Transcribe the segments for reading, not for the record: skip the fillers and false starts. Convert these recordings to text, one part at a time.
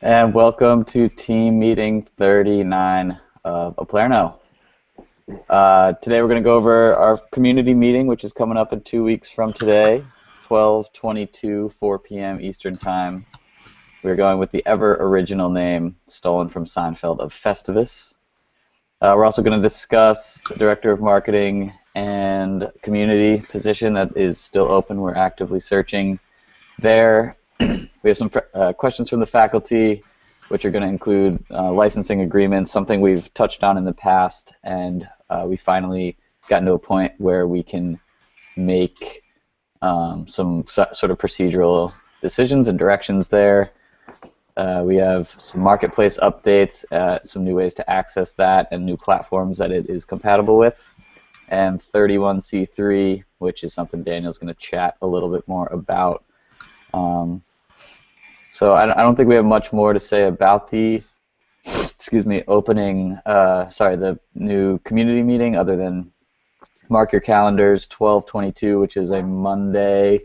And welcome to team meeting 39 of Aplerno. Today we're going to go over our community meeting, which is coming up in 2 weeks from today, 12/22, 4 p.m. Eastern Time. We're going with the ever original name stolen from Seinfeld of Festivus. We're also going to discuss the Director of Marketing and Community position that is still open. We're actively searching there. We have some questions from the faculty, which are going to include licensing agreements, something we've touched on in the past, and we finally gotten to a point where we can make some sort of procedural decisions and directions there. We have some marketplace updates, some new ways to access that, and new platforms that it is compatible with, and 31C3, which is something Daniel's going to chat a little bit more about. So I don't think we have much more to say about the, the new community meeting, other than mark your calendars, 12/22, which is a Monday,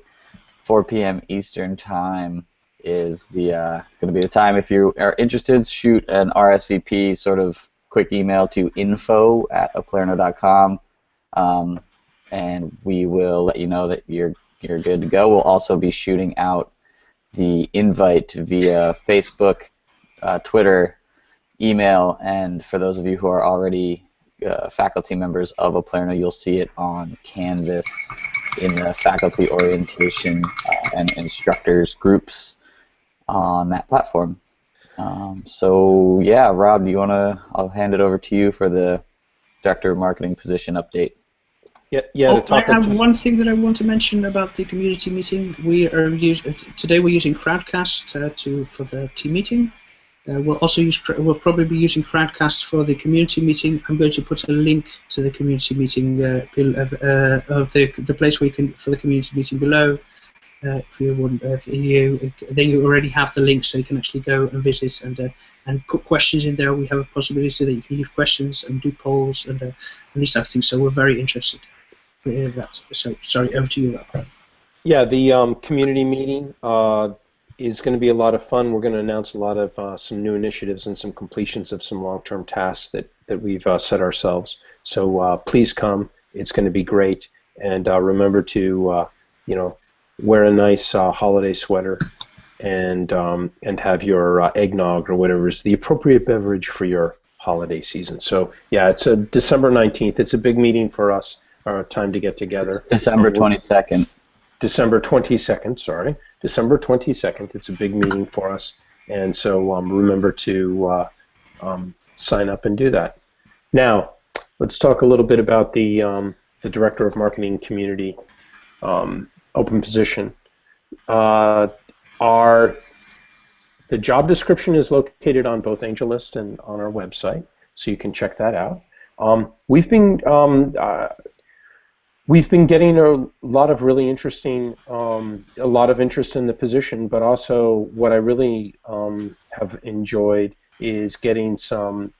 4 p.m. Eastern Time, is the going to be the time. If you are interested, shoot an RSVP sort of quick email to info@aplerno.com, and we will let you know that you're good to go. We'll also be shooting out the invite via Facebook, Twitter, email, and for those of you who are already faculty members of Aplerno, you'll see it on Canvas in the faculty orientation and instructors groups on that platform. So yeah, Rob, I'll hand it over to you for the Director of Marketing position update. I have one thing that I want to mention about the community meeting. Today we're using Crowdcast for the team meeting. We'll probably be using Crowdcast for the community meeting. I'm going to put a link to the community meeting of the place where you can for the community meeting below. If you want, then you already have the link, so you can actually go and visit and put questions in there. We have a possibility that you can leave questions and do polls and these type of things. So we're very interested in that. So sorry, over to you, Rob. Yeah, the community meeting is going to be a lot of fun. We're going to announce a lot of some new initiatives and some completions of some long-term tasks that we've set ourselves. So please come. It's going to be great. And remember to wear a nice holiday sweater and have your eggnog or whatever is the appropriate beverage for your holiday season. So yeah, it's a December 19th. It's a big meeting for us. Our time to get together. December 22nd. December 22nd, sorry. December 22nd. It's a big meeting for us. And so remember to sign up and do that. Now, let's talk a little bit about the Director of Marketing Community open position. The job description is located on both AngelList and on our website, so you can check that out. We've been getting a lot of really interesting, a lot of interest in the position, but also what I really have enjoyed is getting some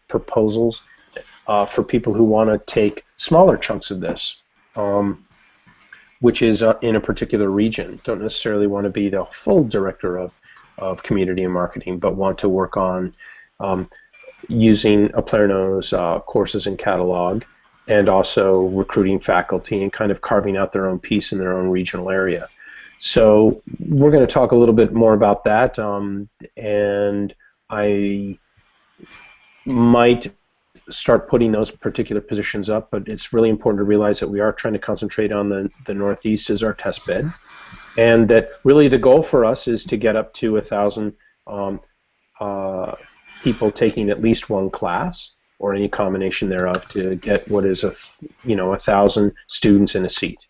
proposals for people who want to take smaller chunks of this, which is in a particular region. Don't necessarily want to be the full director of community and marketing, but want to work on using Aplerno's courses and catalog, and also recruiting faculty and kind of carving out their own piece in their own regional area. So we're going to talk a little bit more about that, and I might start putting those particular positions up, but it's really important to realize that we are trying to concentrate on the Northeast as our test bed, and that really the goal for us is to get up to 1,000 people taking at least one class, or any combination thereof, to get what is 1,000 students in a seat.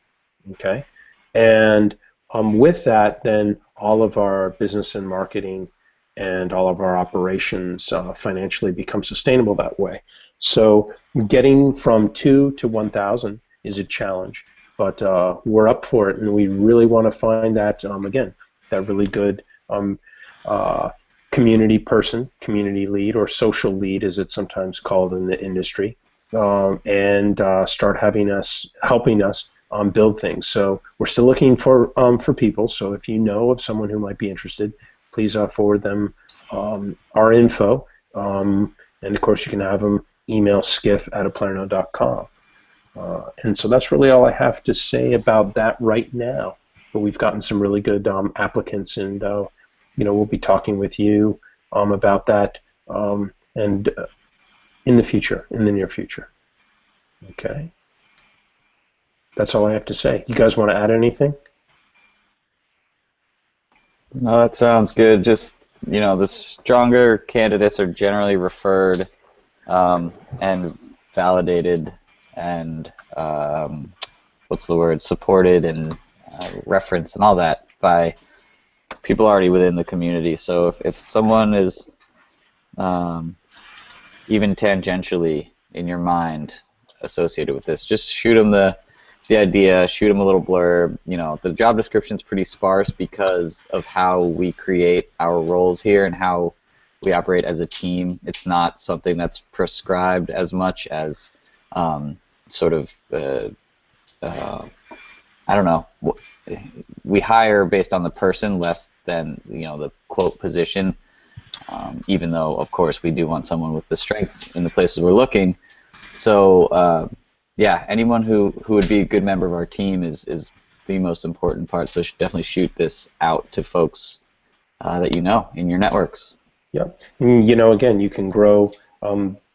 Okay, and with that, then all of our business and marketing and all of our operations financially become sustainable that way. So getting from 2 to 1,000 is a challenge, but we're up for it, and we really want to find that again, that really good community person, community lead, or social lead as it's sometimes called in the industry, and start helping us build things. So we're still looking for people. So if you know of someone who might be interested, please forward them our info. And of course, you can have them email skiff@aplerno.com. And so that's really all I have to say about that right now. But we've gotten some really good applicants, and we'll be talking with you about that and in the near future. Okay. That's all I have to say. You guys want to add anything? No, that sounds good. Just, the stronger candidates are generally referred and validated and supported and referenced and all that by people already within the community. So if someone is even tangentially in your mind associated with this, just shoot them the idea, shoot them a little blurb. The job description's pretty sparse because of how we create our roles here and how we operate as a team. It's not something that's prescribed as much as I don't know. We hire based on the person less than the quote position. Even though, of course, we do want someone with the strengths in the places we're looking. So, anyone who would be a good member of our team is the most important part. So definitely shoot this out to folks that you know in your networks. Yeah. Again, you can grow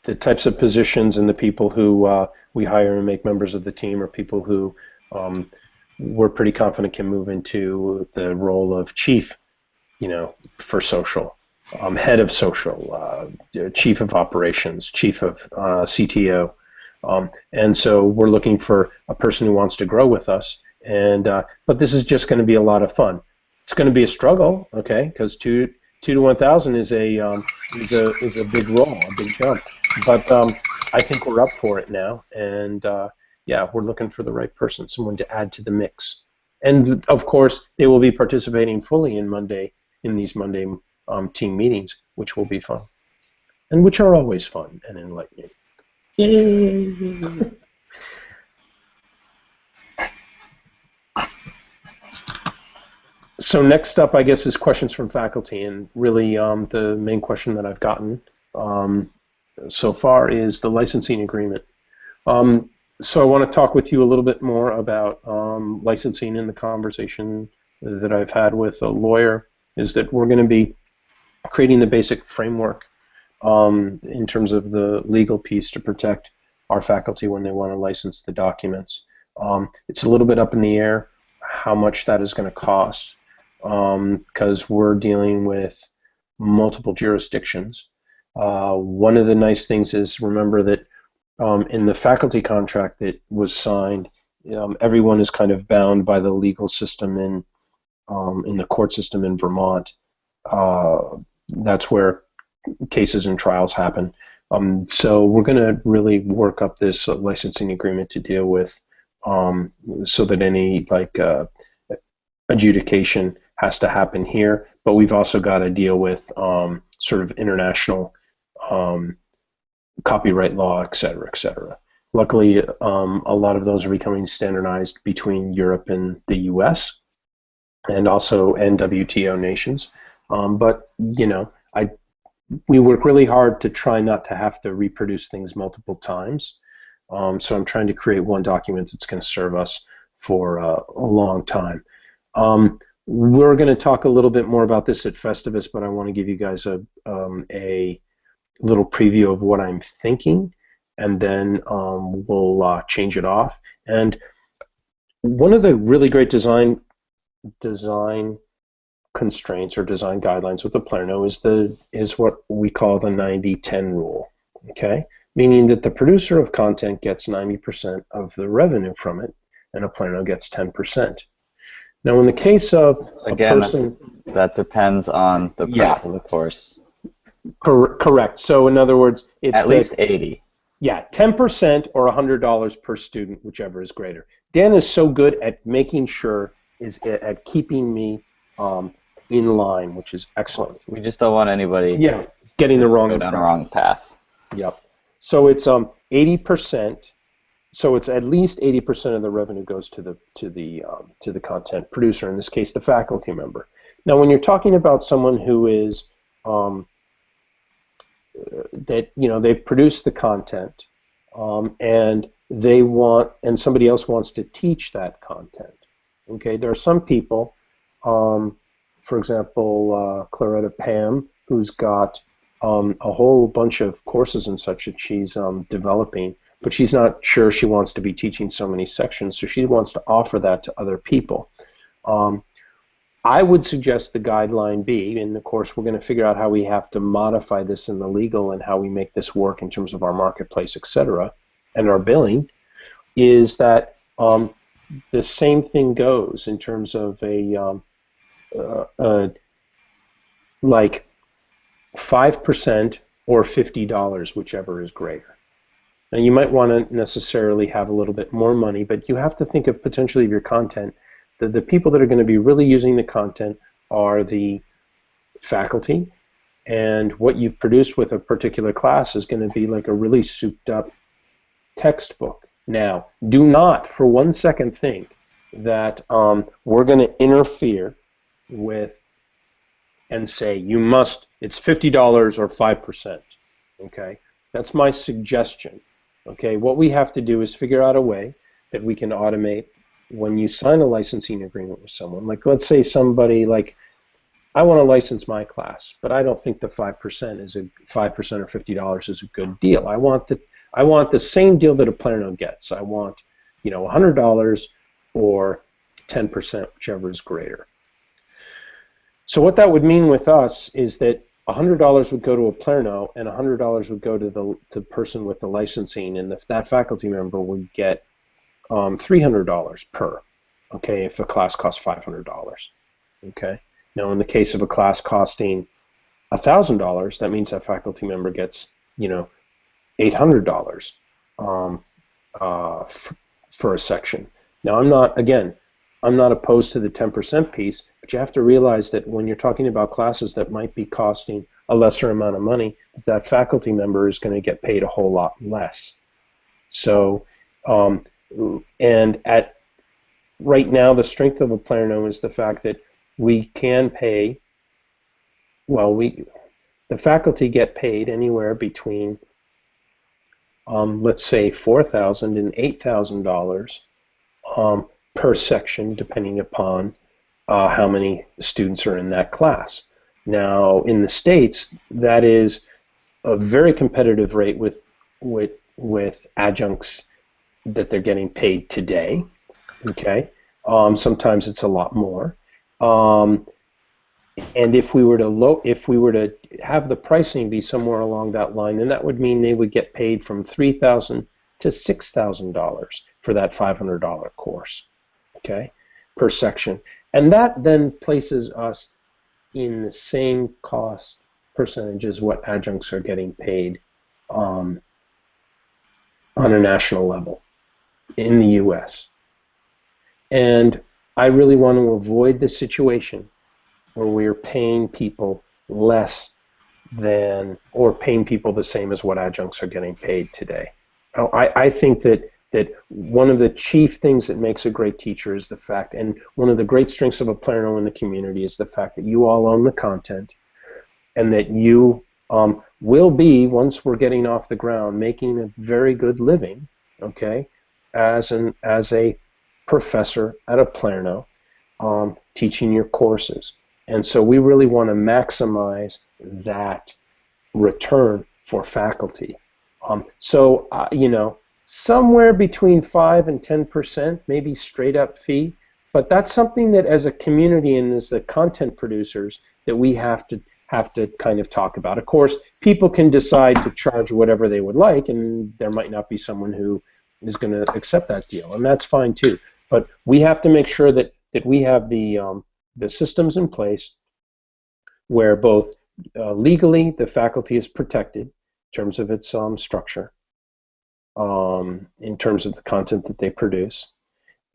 the types of positions and the people who we hire and make members of the team are people who we're pretty confident can move into the role of chief, for social. Head of social, chief of operations, chief of CTO, and so we're looking for a person who wants to grow with us. And but this is just going to be a lot of fun. It's going to be a struggle, okay? Because two to 1,000 is a big roll, a big jump. But I think we're up for it now, and we're looking for the right person, someone to add to the mix. And of course, they will be participating fully in these Monday team meetings, which will be fun, and which are always fun and enlightening. Yay! So next up, I guess, is questions from faculty, and really the main question that I've gotten so far is the licensing agreement. So I want to talk with you a little bit more about licensing. In the conversation that I've had with a lawyer is that we're going to be creating the basic framework in terms of the legal piece to protect our faculty when they want to license the documents. It's a little bit up in the air how much that is going to cost because we're dealing with multiple jurisdictions. One of the nice things is, remember that in the faculty contract that was signed, everyone is kind of bound by the legal system in the court system in Vermont. That's where cases and trials happen. So we're going to really work up this licensing agreement to deal with so that any adjudication has to happen here. But we've also got to deal with sort of international copyright law, et cetera, et cetera. Luckily, a lot of those are becoming standardized between Europe and the US and also WTO nations. But, we work really hard to try not to have to reproduce things multiple times. So I'm trying to create one document that's going to serve us for a long time. We're going to talk a little bit more about this at Festivus, but I want to give you guys a little preview of what I'm thinking, and then we'll change it off. And one of the really great design constraints or design guidelines with the Aplerno is what we call the 90-10 rule. Okay, meaning that the producer of content gets 90% of the revenue from it, and Aplerno gets 10%. Now, in the case of again, a person, that depends on the price of the course. Correct. So, in other words, it's at least 80. Yeah, 10% or $100 per student, whichever is greater. Dan is so good at making sure at keeping me in line, which is excellent. We just don't want anybody getting the wrong go down the wrong path. Yep. So it's 80%. So it's at least 80% of the revenue goes to the content producer, in this case the faculty member. Now when you're talking about someone who is um, they've produced the content, and somebody else wants to teach that content. Okay, there are some people, for example, Claretta Pam, who's got a whole bunch of courses and such that she's developing, but she's not sure she wants to be teaching so many sections, so she wants to offer that to other people. I would suggest the guideline be, and of course we're going to figure out how we have to modify this in the legal and how we make this work in terms of our marketplace, etc., and our billing, is that the same thing goes in terms of like 5% or $50, whichever is greater. Now you might want to necessarily have a little bit more money, but you have to think of potentially of your content. The people that are going to be really using the content are the faculty, and what you've produced with a particular class is going to be like a really souped up textbook. Now, do not for 1 second think that we're going to interfere with and say it's $50 or 5%. Okay, that's my suggestion. Okay, what we have to do is figure out a way that we can automate when you sign a licensing agreement with someone. Like, let's say somebody like, I want to license my class, but I don't think the 5% is a 5% or $50 is a good deal. I want the same deal that a planner gets. I want, $100 or 10%, whichever is greater. So what that would mean with us is that $100 would go to a Plerno and $100 would go to the person with the licensing, and that faculty member would get $300 per, okay, if a class costs $500, okay. Now in the case of a class costing $1,000, that means that faculty member gets, $800 for a section. Now I'm not opposed to the 10% piece, but you have to realize that when you're talking about classes that might be costing a lesser amount of money, that faculty member is going to get paid a whole lot less. So, and at right now, the strength of a Plerno is the fact that we can pay, the faculty get paid anywhere between, let's say, $4,000 and $8,000 per section, depending upon how many students are in that class. Now, in the States, that is a very competitive rate with adjuncts that they're getting paid today. Okay, sometimes it's a lot more. And if we were to have the pricing be somewhere along that line, then that would mean they would get paid from $3,000 to $6,000 for that $500 course, okay, per section. And that then places us in the same cost percentage as what adjuncts are getting paid on a national level in the U.S. And I really want to avoid the situation where we're paying people less than, or paying people the same as what adjuncts are getting paid today. I think that one of the chief things that makes a great teacher is the fact, and one of the great strengths of a Plerno in the community is the fact that you all own the content, and that you will be, once we're getting off the ground, making a very good living, okay, as a professor at a Plerno, teaching your courses. And so we really want to maximize that return for faculty. Somewhere between 5 and 10%, maybe straight up fee, but that's something that as a community and as the content producers that we have to kind of talk about. Of course, people can decide to charge whatever they would like, and there might not be someone who is going to accept that deal, and that's fine too. But we have to make sure that we have the systems in place where both legally the faculty is protected in terms of its structure, in terms of the content that they produce,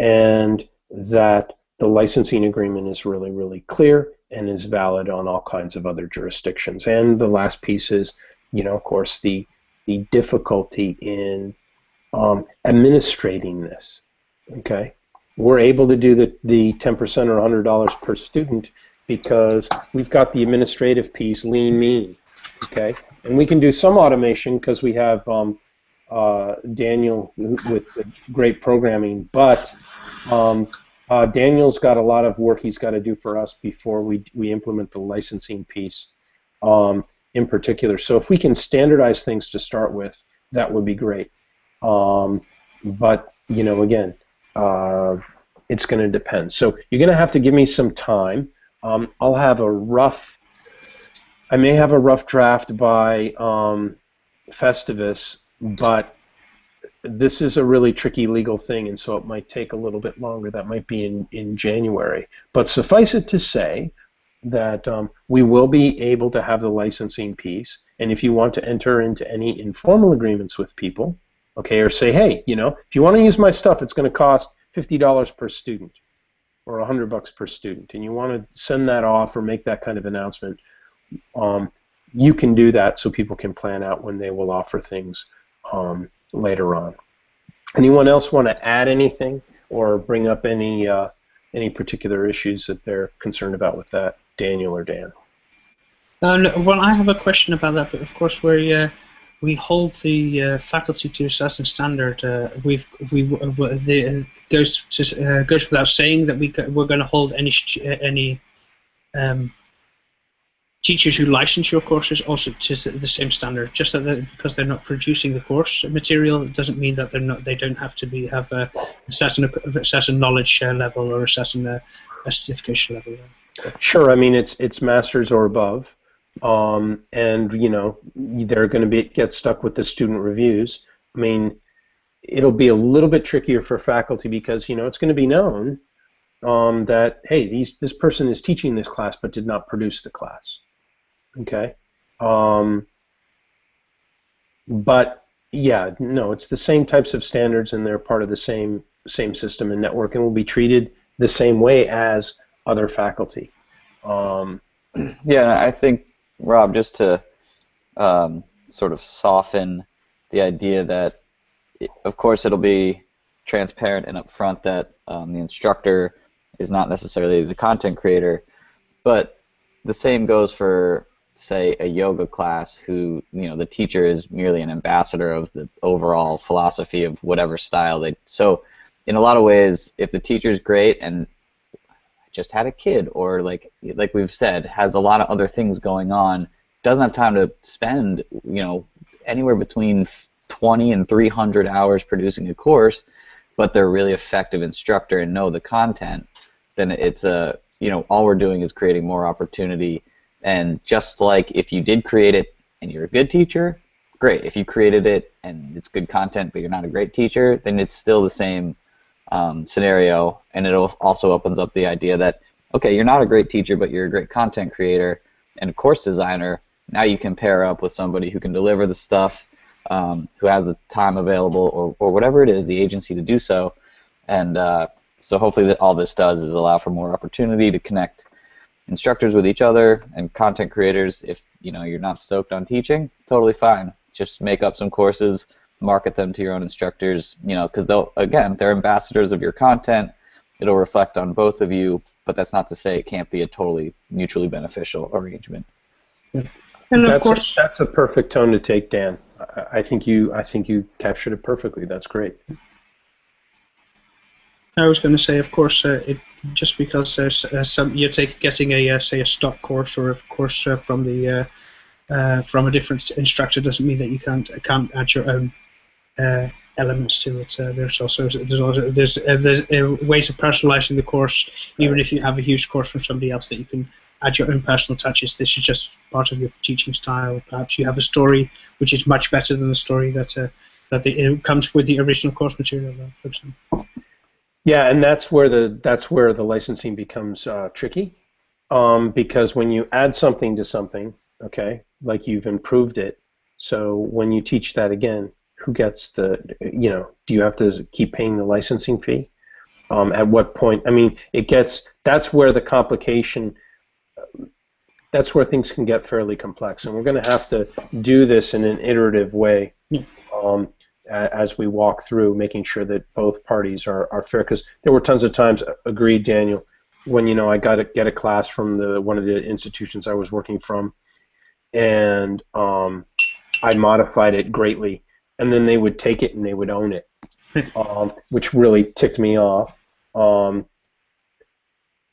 and that the licensing agreement is really, really clear and is valid on all kinds of other jurisdictions. And the last piece is, of course, the difficulty in administrating this. Okay, we're able to do the 10% or $100 per student because we've got the administrative piece, lean, mean, okay? And we can do some automation because we have Daniel with the great programming, but Daniel's got a lot of work he's got to do for us before we implement the licensing piece in particular. So if we can standardize things to start with, that would be great. But, you know, again, it's going to depend. So you're going to have to give me some time. I'll have a rough, I may have a rough draft by Festivus, but this is a really tricky legal thing, and so it might take a little bit longer. That might be in January. But suffice it to say that we will be able to have the licensing piece, and if you want to enter into any informal agreements with people, okay, or say, hey, you know, if you want to use my stuff, it's going to cost $50 per student or $100 per student, and you want to send that off or make that kind of announcement, you can do that so people can plan out when they will offer things later on. Anyone else want to add anything or bring up any particular issues that they're concerned about with that, Daniel or Dan? Well, I have a question about that, but of course we hold the faculty to a certain standard. It goes without saying that we're going to hold any teachers who license your courses also to the same standard. Just that because they're not producing the course material, it doesn't mean that they don't have to have a certain knowledge level or a certain a certification level. Sure. I mean, it's masters or above, and you know they're going to get stuck with the student reviews. I mean, it'll be a little bit trickier for faculty because you know it's going to be known that hey, this person is teaching this class but did not produce the class. Okay, but yeah, no, it's the same types of standards, and they're part of the same system and network, and will be treated the same way as other faculty. Yeah, I think, Rob, just to sort of soften the idea that, of course, it'll be transparent and upfront that the instructor is not necessarily the content creator, but the same goes for, say, a yoga class who, you know, the teacher is merely an ambassador of the overall philosophy of whatever style they. So, in a lot of ways, if the teacher's great and just had a kid, or like we've said, has a lot of other things going on, doesn't have time to spend, you know, anywhere between 20 and 300 hours producing a course, but they're a really effective instructor and know the content, then it's a, you know, all we're doing is creating more opportunity. And just like if you did create it and you're a good teacher, great. If you created it and it's good content but you're not a great teacher, then it's still the same scenario. And it also opens up the idea that, okay, you're not a great teacher but you're a great content creator and a course designer. Now you can pair up with somebody who can deliver the stuff, who has the time available or whatever it is, the agency to do so. And so hopefully all this does is allow for more opportunity to connect instructors with each other and content creators. If you know you're not stoked on teaching, totally fine. Just make up some courses, market them to your own instructors, you know, because they're ambassadors of your content. It'll reflect on both of you, but that's not to say it can't be a totally mutually beneficial arrangement. And of course, that's a perfect tone to take, Dan. I think you captured it perfectly. That's great. I was going to say, of course, just because there's you're getting a say a stock course or a course from a different instructor doesn't mean that you can't add your own elements to it. There's ways of personalizing the course, even if you have a huge course from somebody else, that you can add your own personal touches. This is just part of your teaching style. Perhaps you have a story which is much better than the story that comes with the original course material, for example. Yeah, and that's where the licensing becomes tricky, because when you add something to something, okay, like you've improved it, so when you teach that again, who gets do you have to keep paying the licensing fee? At what point? I mean, that's where the complication, that's where things can get fairly complex, and we're going to have to do this in an iterative way. As we walk through, making sure that both parties are fair, because there were tons of times, agreed, Daniel, when I got to get a class from one of the institutions I was working from, and I modified it greatly, and then they would take it and they would own it, which really ticked me off,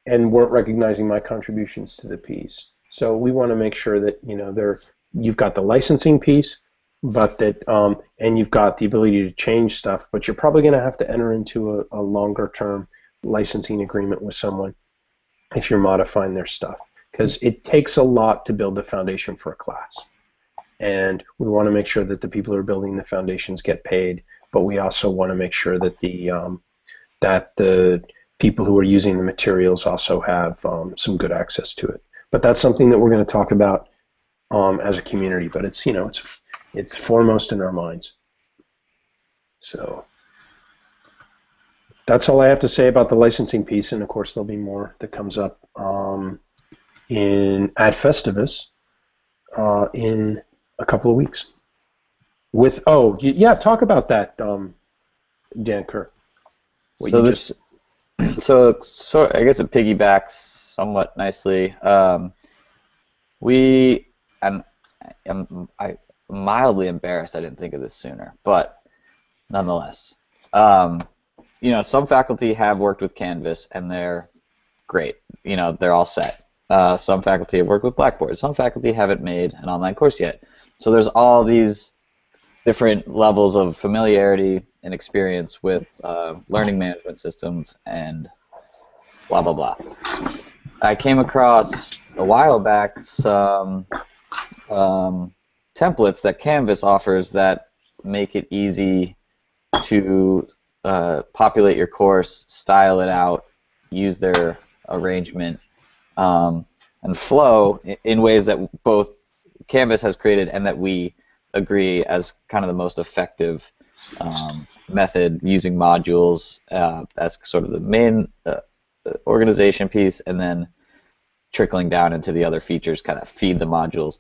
and weren't recognizing my contributions to the piece. So we want to make sure that you've got the licensing piece, but that and you've got the ability to change stuff, but you're probably going to have to enter into a longer term licensing agreement with someone if you're modifying their stuff, because it takes a lot to build the foundation for a class. And we want to make sure that the people who are building the foundations get paid, but we also want to make sure that the people who are using the materials also have some good access to it. But that's something that we're going to talk about as a community. But it's foremost in our minds. So that's all I have to say about the licensing piece. And of course, there'll be more that comes up at Festivus in a couple of weeks. Talk about that, Dan Kerr. So I guess it piggybacks somewhat nicely. I'm mildly embarrassed I didn't think of this sooner, but nonetheless, some faculty have worked with Canvas and they're great. They're all set. Some faculty have worked with Blackboard. Some faculty haven't made an online course yet. So there's all these different levels of familiarity and experience with learning management systems and blah, blah, blah. I came across a while back some templates that Canvas offers that make it easy to populate your course, style it out, use their arrangement, and flow in ways that both Canvas has created and that we agree as kind of the most effective method, using modules as sort of the main organization piece, and then trickling down into the other features, kind of feed the modules.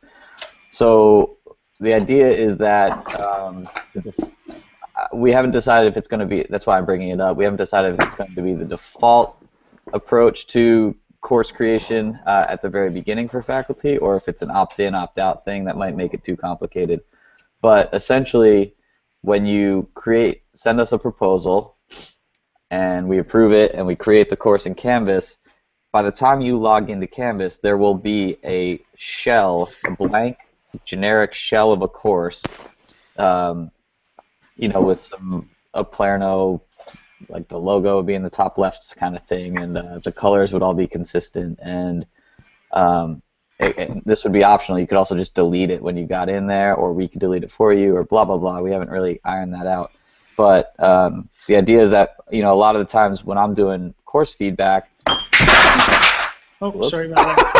So the idea is that we haven't decided if it's going to be, that's why I'm bringing it up, we haven't decided if it's going to be the default approach to course creation at the very beginning for faculty, or if it's an opt-in, opt-out thing that might make it too complicated. But essentially, when you send us a proposal, and we approve it, and we create the course in Canvas, by the time you log into Canvas, there will be a shell, a blank, generic shell of a course, with a Palerno, like the logo would be in the top left kind of thing, and the colors would all be consistent, and this would be optional. You could also just delete it when you got in there, or we could delete it for you, or blah, blah, blah. We haven't really ironed that out. But the idea is that, a lot of the times when I'm doing course feedback... Sorry about that.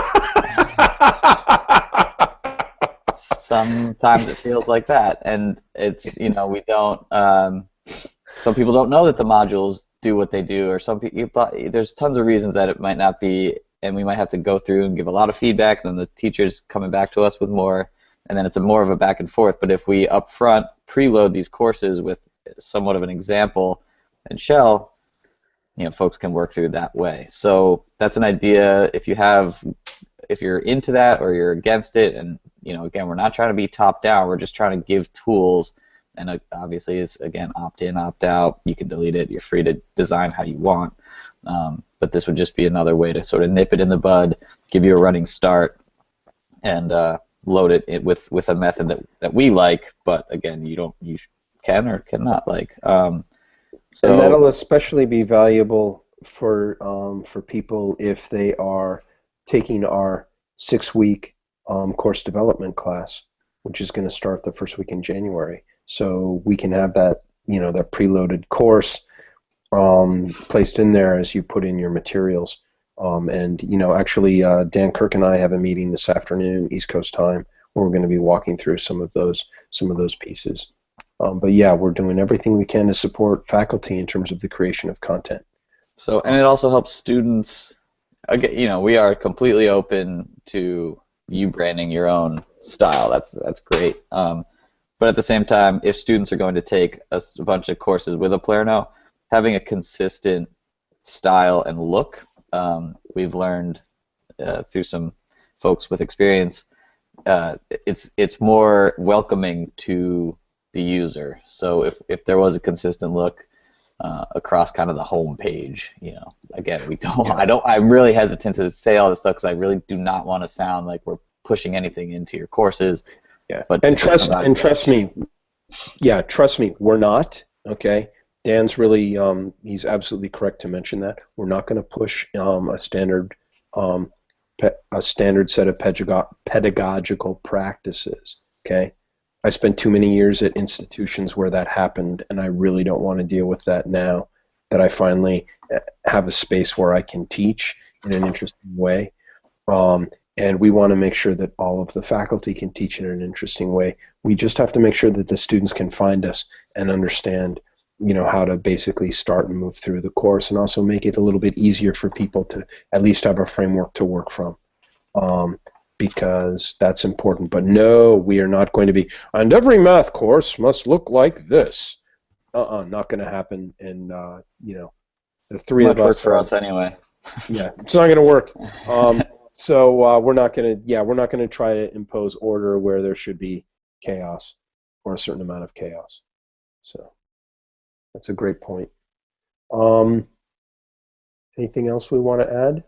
Sometimes it feels like that, and it's, we don't... some people don't know that the modules do what they do, or some people, there's tons of reasons that it might not be, and we might have to go through and give a lot of feedback, and then the teacher's coming back to us with more, and then it's more of a back and forth. But if we up front preload these courses with somewhat of an example and shell, folks can work through that way. So that's an idea. If you're into that or you're against it, and again, we're not trying to be top down, we're just trying to give tools. And obviously, it's, again, opt-in, opt-out. You can delete it. You're free to design how you want. But this would just be another way to sort of nip it in the bud, give you a running start, and load it with a method that we like. But again, you can or cannot like. And that'll especially be valuable for people if they are taking our 6-week course development class, which is going to start the first week in January. So we can have that, that preloaded course placed in there as you put in your materials. Actually, Dan Kirk and I have a meeting this afternoon, East Coast time, where we're going to be walking through some of those pieces. But yeah, we're doing everything we can to support faculty in terms of the creation of content. So, and it also helps students. Again, we are completely open to you branding your own style. That's great. But at the same time, if students are going to take a bunch of courses with a Palerno, having a consistent style and look we've learned through some folks with experience, it's more welcoming to the user. So if there was a consistent look across kind of the home page, again, I'm really hesitant to say all this stuff because I really do not want to sound like we're pushing anything into your courses. Yeah. But trust me, we're not. Okay. Dan's really he's absolutely correct to mention that we're not going to push a standard set of pedagogical practices. Okay. I spent too many years at institutions where that happened, and I really don't want to deal with that now that I finally have a space where I can teach in an interesting way. And we want to make sure that all of the faculty can teach in an interesting way. We just have to make sure that the students can find us and understand, how to basically start and move through the course, and also make it a little bit easier for people to at least have a framework to work from. Because that's important. But no, we are not going to be, and every math course must look like this. Not going to happen. And, the three of us. Work for us anyway. Yeah, it's not going to work. So we're not going to try to impose order where there should be chaos or a certain amount of chaos. So that's a great point. Anything else we want to add?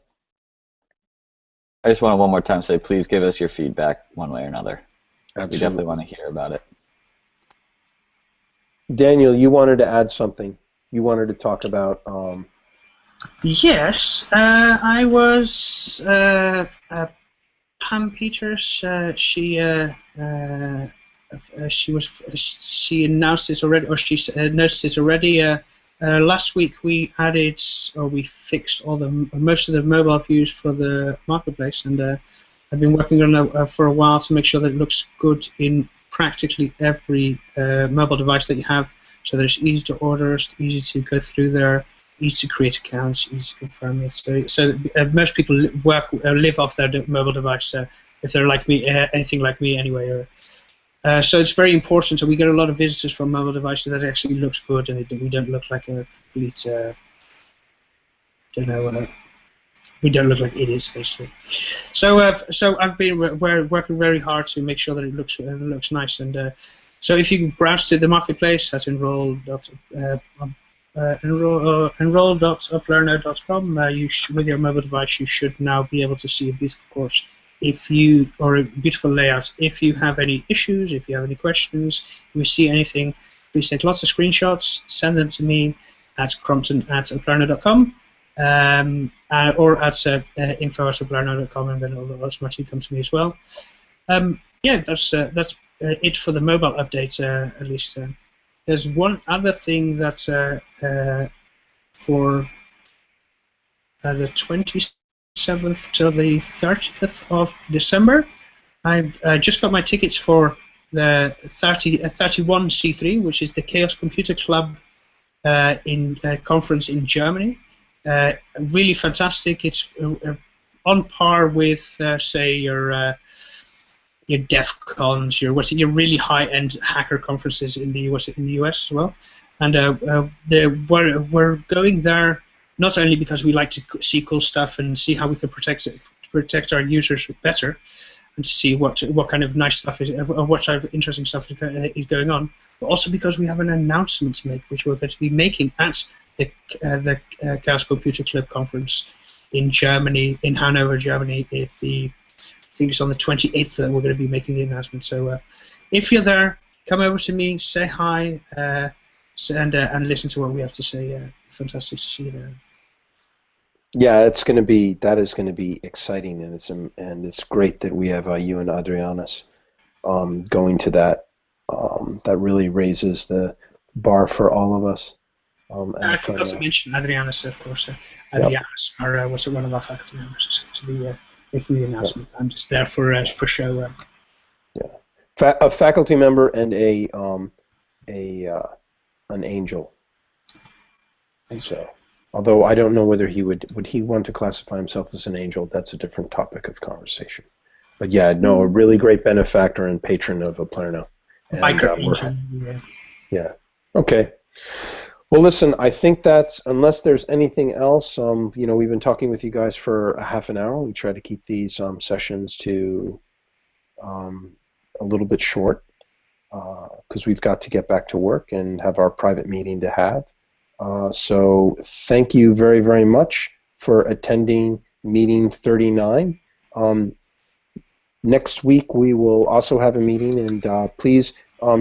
I just want to one more time say, please give us your feedback one way or another. Absolutely. We definitely want to hear about it. Daniel, you wanted to add something. You wanted to talk about... Yes, I was... Pam Peters, she announced this already, or she noticed this already. Last week we fixed most of the mobile views for the marketplace, and I've been working on it for a while to make sure that it looks good in practically every mobile device that you have, so that it's easy to order, it's easy to go through there, easy to create accounts, easy to confirm it. So most people live off their mobile device, if they're like me, anything like me anyway. So it's very important. So we get a lot of visitors from mobile devices that actually looks good, and we don't look like a complete, we don't look like idiots, basically. So I've been working very hard to make sure that it looks nice. And so if you browse to the marketplace, that's enroll.uplearner.com, with your mobile device, you should now be able to see a beautiful course. Or a beautiful layout. If you have any issues, if you have any questions, if you see anything, please take lots of screenshots, send them to me at crompton@uplearner.com, or at info@uplearner.com, and then it will automatically come to me as well. That's it for the mobile update, at least. There's one other thing that for the 27th till the 30th of December, I've just got my tickets for the 31C3, which is the Chaos Computer Club conference in Germany. Really fantastic. It's on par with, say, your DEF CONs, your really high-end hacker conferences in the US as well. And we're going there not only because we like to see cool stuff and see how we can protect our users better, and to see what kind of nice stuff what type of interesting stuff is going on, but also because we have an announcement to make, which we're going to be making at the Chaos Computer Club conference in Germany, in Hanover, Germany. I think it's on the 28th that we're going to be making the announcement. So if you're there, come over to me, say hi, and listen to what we have to say. Fantastic to see you there. Yeah, that is going to be exciting, and it's great that we have you and Adrianus going to that. That really raises the bar for all of us. I forgot to mention Adrianus, of course. Adrianus was one of our faculty members. It's going to be making the announcement. Yep. I'm just there for show. A faculty member and an angel. So, although I don't know whether he would he want to classify himself as an angel. That's a different topic of conversation. But yeah, no, a really great benefactor and patron of Uplerno. Yeah. Yeah. Okay. Well, listen, I think that's, unless there's anything else, we've been talking with you guys for a half an hour. We try to keep these sessions to a little bit short because we've got to get back to work and have our private meeting to have. So thank you very, very much for attending meeting 39. Next week we will also have a meeting, and please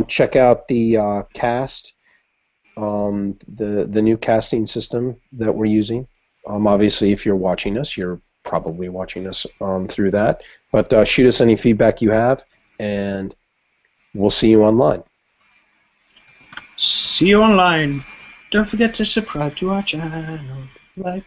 check out the cast. The new casting system that we're using. Obviously, if you're watching us, you're probably watching us through that. But shoot us any feedback you have, and we'll see you online. See you online. Don't forget to subscribe to our channel. Bye.